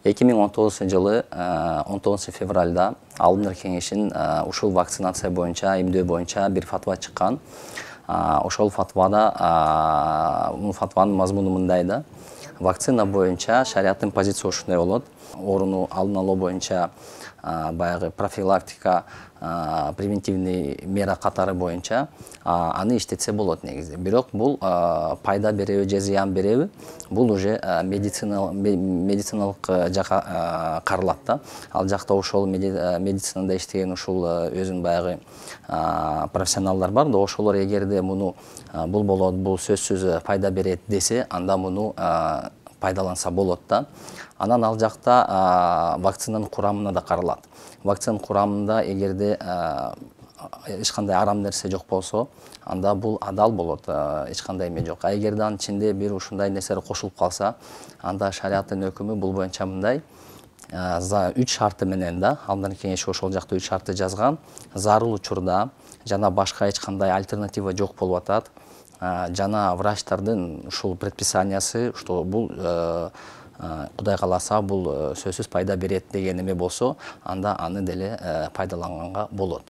2019 жылы 19 февральда Алымдар кеңешин ушул вакцинация боюнча, эмдөө боюнча бир фатва чыккан. Ошол фатвада, фатванын мазмуну мындай да. Вакцина боюнча шариаттын позициясы ушундай болот. Ооруну алдын алуу боюнча баягы профилактика, превентивный мера катары боюнча аны иштетсе болот негизи. Бирок бул пайда береби же зыян береби, бул уже медициналык жака каралат да. Ал жакта ошол медицинада иштеген ушул өзүнүн баягы профессионалдар бар да, ошолор эгерде муну бул болот, бул сөзсүз пайда берет десе, анда муну пайдаланса болот да. Анан ал жакта вакцинанын курамына да каралат. Вакцинанын курамында эгерде эч кандай арам нерсе жок болсо, анда бул адал болот, эч кандай эме жок. А эгерде анын ичинде бир ушундай нерселер кошулуп калса, анда шариаттын өкүмү бул боюнча мындай: за 3 шарты менен да, Алымдар кеңеши ошол жакта 3 шартты жазган. Зарыл учурда жана башка эч кандай альтернатива жок болуп атат, жана врачтардын ушул предписаниясы, что бул Кудай кааласа бул сөзсүз пайда берет деген эме болсо, анда аны деле пайдаланганга болот.